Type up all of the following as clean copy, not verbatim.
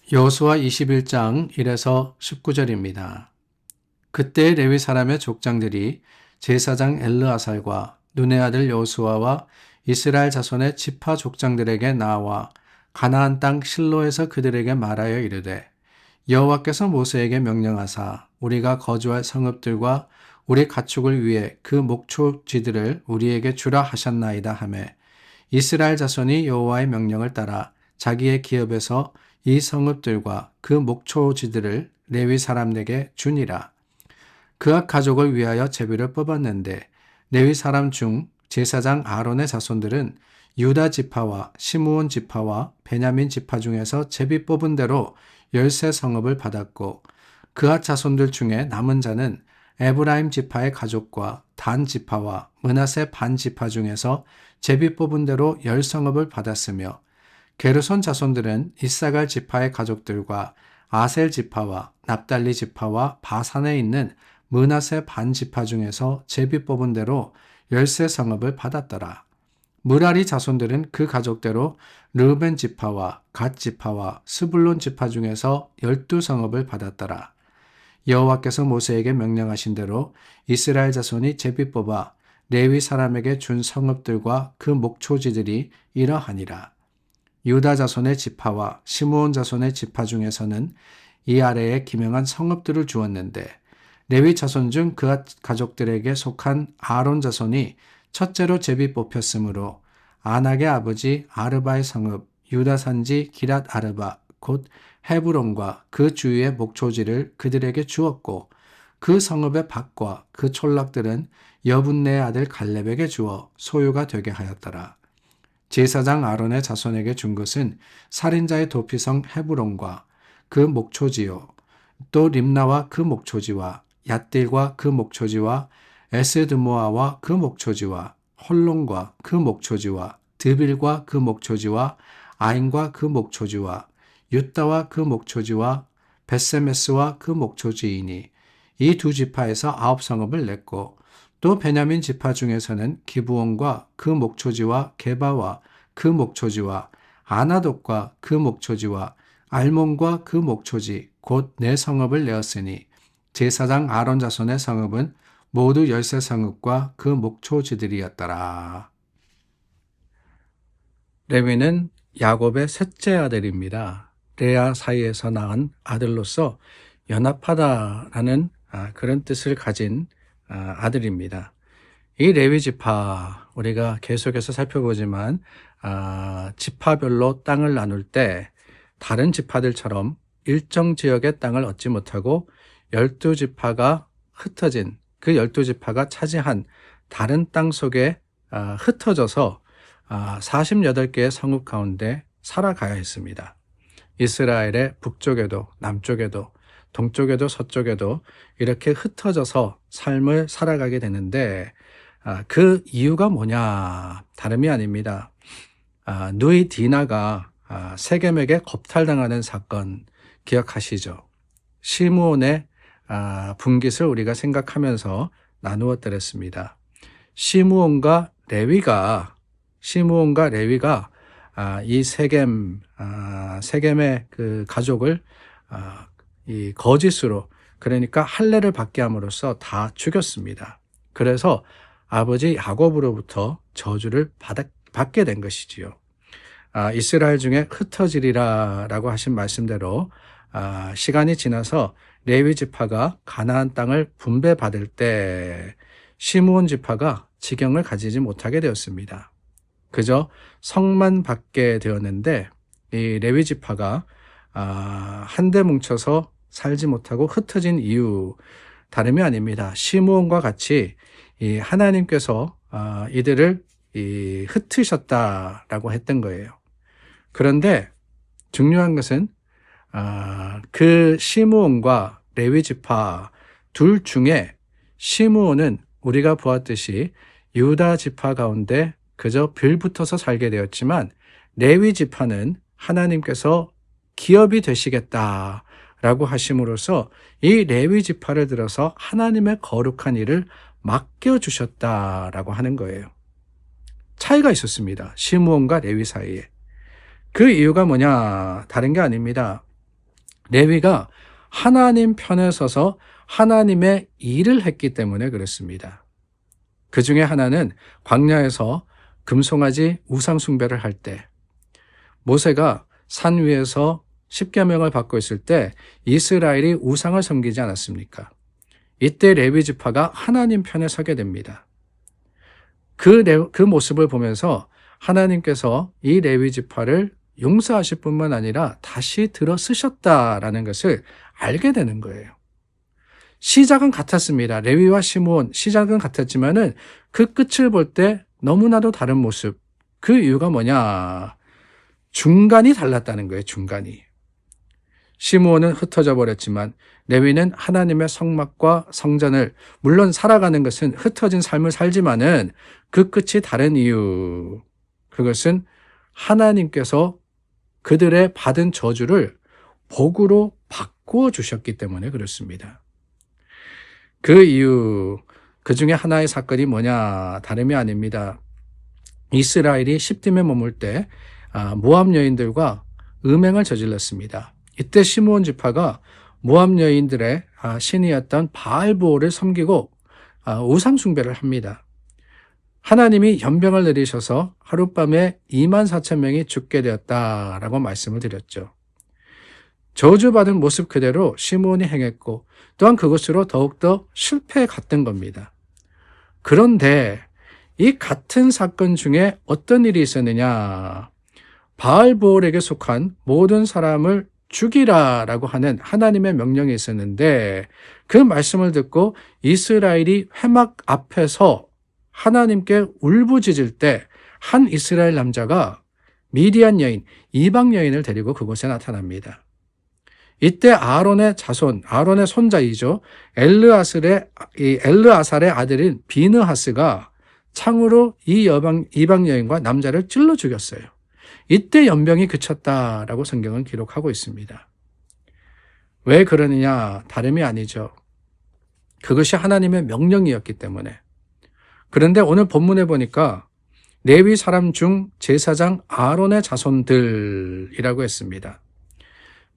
여호수아 21장 1에서 19절입니다. 그때 레위 사람의 족장들이 제사장 엘르아살과 눈의 아들 여호수아와 이스라엘 자손의 지파 족장들에게 나와 가나안 땅 실로에서 그들에게 말하여 이르되 여호와께서 모세에게 명령하사 우리가 거주할 성읍들과 우리 가축을 위해 그 목초지들을 우리에게 주라 하셨나이다 하매 이스라엘 자손이 여호와의 명령을 따라 자기의 기업에서 이 성읍들과 그 목초지들을 레위 사람에게 주니라. 그악 가족을 위하여 제비를 뽑았는데 레위 사람 중 제사장 아론의 자손들은 유다 지파와 시므온 지파와 베냐민 지파 중에서 제비 뽑은 대로 13성읍을 받았고 그앗 자손들 중에 남은 자는 에브라임 지파의 가족과 단 지파와 므낫세 반 지파 중에서 제비 뽑은 대로 10성읍을 받았으며 게르손 자손들은 이사갈 지파의 가족들과 아셀 지파와 납달리 지파와 바산에 있는 므낫세 반 지파 중에서 제비 뽑은 대로 13성읍을 받았더라. 므라리 자손들은 그 가족대로 르우벤 지파와 갓 지파와 스불론 지파 중에서 12성읍을 받았더라. 여호와께서 모세에게 명령하신 대로 이스라엘 자손이 제비 뽑아 레위 사람에게 준 성읍들과 그 목초지들이 이러하니라. 유다 자손의 지파와 시므온 자손의 지파 중에서는 이 아래에 기명한 성읍들을 주었는데 레위 자손 중 그 가족들에게 속한 아론 자손이 첫째로 제비 뽑혔으므로 아낙의 아버지 아르바의 성읍 유다 산지 기랏 아르바 곧 헤브론과 그 주위의 목초지를 그들에게 주었고 그 성읍의 밭과 그 촌락들은 여분네의 아들 갈렙에게 주어 소유가 되게 하였더라. 제사장 아론의 자손에게 준 것은 살인자의 도피성 헤브론과 그 목초지요 또 림나와 그 목초지와 얏딜과 그 목초지와 에스드모아와 그 목초지와 홀론과 그 목초지와 드빌과 그 목초지와 아인과 그 목초지와 유다와 그 목초지와 벳세메스와 그 목초지이니 이 두 지파에서 9성읍을 냈고 또 베냐민 지파 중에서는 기브온과 그 목초지와 게바와 그 목초지와 아나돗과 그 목초지와 알몬과 그 목초지 곧 4성읍을 내었으니 제사장 아론 자손의 성읍은 모두 13성읍과 그 목초지들이었더라. 레위는 야곱의 셋째 아들입니다. 레아 사이에서 낳은 아들로서 연합하다라는 그런 뜻을 가진 아들입니다. 이 레위 지파 우리가 계속해서 살펴보지만 지파별로 땅을 나눌 때 다른 지파들처럼 일정 지역의 땅을 얻지 못하고 12지파가 흩어진 그 12지파가 차지한 다른 땅 속에 흩어져서 48개의 성읍 가운데 살아가야 했습니다. 이스라엘의 북쪽에도 남쪽에도 동쪽에도 서쪽에도 이렇게 흩어져서 삶을 살아가게 되는데 그 이유가 뭐냐? 다름이 아닙니다. 누이 디나가 세겜에게 겁탈당하는 사건 기억하시죠? 시므온의 분깃을 우리가 생각하면서 나누어 드렸습니다. 시므온과 레위가 이 세겜의 그 가족을 이 거짓으로 그러니까 할례를 받게 함으로써 다 죽였습니다. 그래서 아버지 야곱으로부터 저주를 받게 된 것이지요. 이스라엘 중에 흩어지리라라고 하신 말씀대로 시간이 지나서 레위 지파가 가나안 땅을 분배받을 때 시므온 지파가 지경을 가지지 못하게 되었습니다. 그저 성만 받게 되었는데 이 레위 지파가 한데 뭉쳐서 살지 못하고 흩어진 이유 다름이 아닙니다. 시므온과 같이 이 하나님께서 이들을 흩으셨다라고 했던 거예요. 그런데 중요한 것은 그 시므온과 레위 지파 둘 중에 시므온은 우리가 보았듯이 유다 지파 가운데 그저 빌붙어서 살게 되었지만 레위 지파는 하나님께서 기업이 되시겠다라고 하심으로써 이 레위 지파를 들어서 하나님의 거룩한 일을 맡겨주셨다라고 하는 거예요. 차이가 있었습니다. 시므온과 레위 사이에. 그 이유가 뭐냐? 다른 게 아닙니다. 레위가 하나님 편에 서서 하나님의 일을 했기 때문에 그렇습니다. 그 중에 하나는 광야에서 금송아지 우상 숭배를 할 때, 모세가 산 위에서 십계명을 받고 있을 때 이스라엘이 우상을 섬기지 않았습니까? 이때 레위 지파가 하나님 편에 서게 됩니다. 그 모습을 보면서 하나님께서 이 레위 지파를 용서하실 뿐만 아니라 다시 들어 쓰셨다라는 것을 알게 되는 거예요. 시작은 같았습니다. 레위와 시므온 시작은 같았지만은 그 끝을 볼 때 너무나도 다른 모습. 그 이유가 뭐냐? 중간이 달랐다는 거예요. 중간이. 시므온은 흩어져 버렸지만 레위는 하나님의 성막과 성전을, 물론 살아가는 것은 흩어진 삶을 살지만은 그 끝이 다른 이유. 그것은 하나님께서 그들의 받은 저주를 복으로 바꾸어 주셨기 때문에 그렇습니다. 그 이유, 그 중에 하나의 사건이 뭐냐? 다름이 아닙니다. 이스라엘이 십딤에 머물 때 모압 여인들과 음행을 저질렀습니다. 이때 시므온 지파가 모압 여인들의 신이었던 바알보를 섬기고 우상 숭배를 합니다. 하나님이 연병을 내리셔서 하룻밤에 24,000명이 죽게 되었다라고 말씀을 드렸죠. 저주받은 모습 그대로 시므온이 행했고 또한 그것으로 더욱더 실패해 갔던 겁니다. 그런데 이 같은 사건 중에 어떤 일이 있었느냐? 바알보올에게 속한 모든 사람을 죽이라라고 하는 하나님의 명령이 있었는데 그 말씀을 듣고 이스라엘이 회막 앞에서 하나님께 울부짖을 때 한 이스라엘 남자가 미디안 여인, 이방 여인을 데리고 그곳에 나타납니다. 이때 아론의 자손, 아론의 손자이죠. 엘르아살의 아들인 비느하스가 창으로 이 이방 여인과 남자를 찔러 죽였어요. 이때 연병이 그쳤다라고 성경은 기록하고 있습니다. 왜 그러느냐? 다름이 아니죠. 그것이 하나님의 명령이었기 때문에. 그런데 오늘 본문에 보니까 레위 사람 중 제사장 아론의 자손들이라고 했습니다.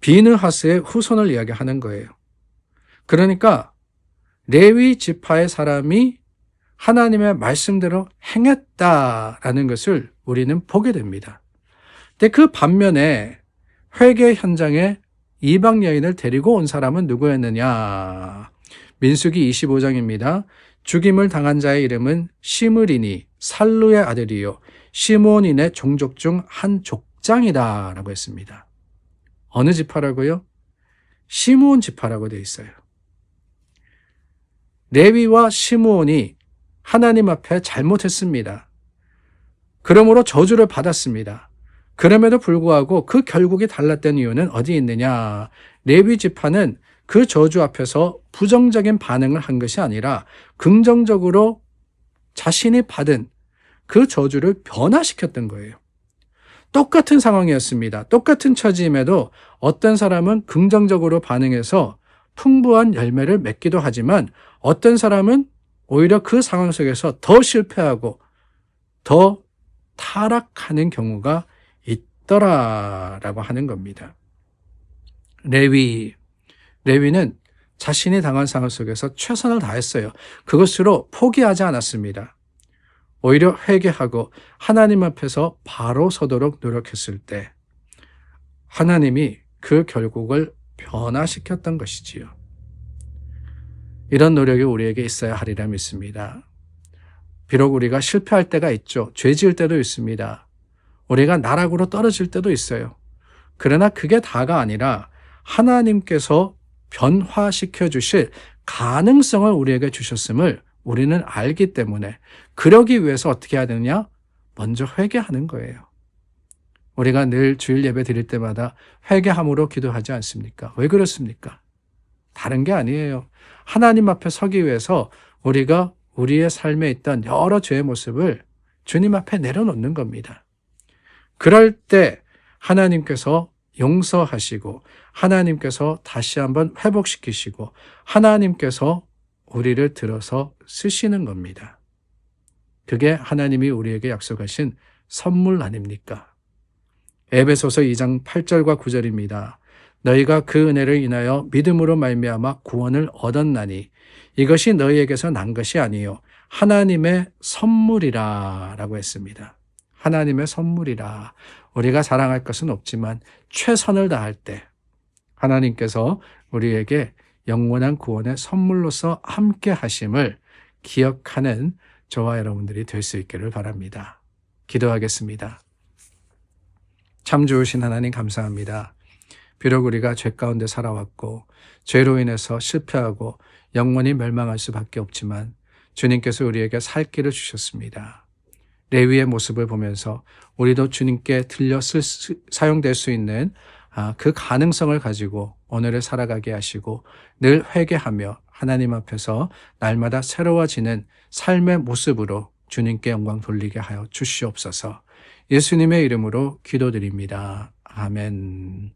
비느하스의 후손을 이야기하는 거예요. 그러니까 레위 지파의 사람이 하나님의 말씀대로 행했다라는 것을 우리는 보게 됩니다. 근데 그 반면에 회개 현장에 이방 여인을 데리고 온 사람은 누구였느냐? 민수기 25장입니다. 죽임을 당한 자의 이름은 시므리니 살루의 아들이요 시므온인의 종족 중 한 족장이다 라고 했습니다. 어느 지파라고요? 시므온 지파라고 되어 있어요. 레위와 시므온이 하나님 앞에 잘못했습니다. 그러므로 저주를 받았습니다. 그럼에도 불구하고 그 결국이 달랐던 이유는 어디 있느냐? 레위 지파는 그 저주 앞에서 부정적인 반응을 한 것이 아니라 긍정적으로 자신이 받은 그 저주를 변화시켰던 거예요. 똑같은 상황이었습니다. 똑같은 처지임에도 어떤 사람은 긍정적으로 반응해서 풍부한 열매를 맺기도 하지만 어떤 사람은 오히려 그 상황 속에서 더 실패하고 더 타락하는 경우가 있더라라고 하는 겁니다. 레위는 자신이 당한 상황 속에서 최선을 다했어요. 그것으로 포기하지 않았습니다. 오히려 회개하고 하나님 앞에서 바로 서도록 노력했을 때 하나님이 그 결국을 변화시켰던 것이지요. 이런 노력이 우리에게 있어야 하리라 믿습니다. 비록 우리가 실패할 때가 있죠. 죄 지을 때도 있습니다. 우리가 나락으로 떨어질 때도 있어요. 그러나 그게 다가 아니라 하나님께서 변화시켜 주실 가능성을 우리에게 주셨음을 우리는 알기 때문에 그러기 위해서 어떻게 해야 되느냐? 먼저 회개하는 거예요. 우리가 늘 주일 예배 드릴 때마다 회개함으로 기도하지 않습니까? 왜 그렇습니까? 다른 게 아니에요. 하나님 앞에 서기 위해서 우리가 우리의 삶에 있던 여러 죄의 모습을 주님 앞에 내려놓는 겁니다. 그럴 때 하나님께서 용서하시고 하나님께서 다시 한번 회복시키시고 하나님께서 우리를 들어서 쓰시는 겁니다. 그게 하나님이 우리에게 약속하신 선물 아닙니까? 에베소서 2장 8절과 9절입니다. 너희가 그 은혜를 인하여 믿음으로 말미암아 구원을 얻었나니 이것이 너희에게서 난 것이 아니요 하나님의 선물이라 라고 했습니다. 하나님의 선물이라. 우리가 자랑할 것은 없지만 최선을 다할 때 하나님께서 우리에게 영원한 구원의 선물로서 함께 하심을 기억하는 저와 여러분들이 될 수 있기를 바랍니다. 기도하겠습니다. 참 좋으신 하나님 감사합니다. 비록 우리가 죄 가운데 살아왔고 죄로 인해서 실패하고 영원히 멸망할 수밖에 없지만 주님께서 우리에게 살 길을 주셨습니다. 레위의 모습을 보면서 우리도 주님께 사용될 수 있는 그 가능성을 가지고 오늘을 살아가게 하시고 늘 회개하며 하나님 앞에서 날마다 새로워지는 삶의 모습으로 주님께 영광 돌리게 하여 주시옵소서. 예수님의 이름으로 기도드립니다. 아멘.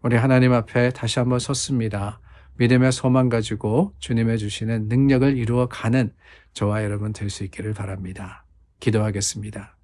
우리 하나님 앞에 다시 한번 섰습니다. 믿음의 소망 가지고 주님의 주시는 능력을 이루어가는 저와 여러분 될 수 있기를 바랍니다. 기도하겠습니다.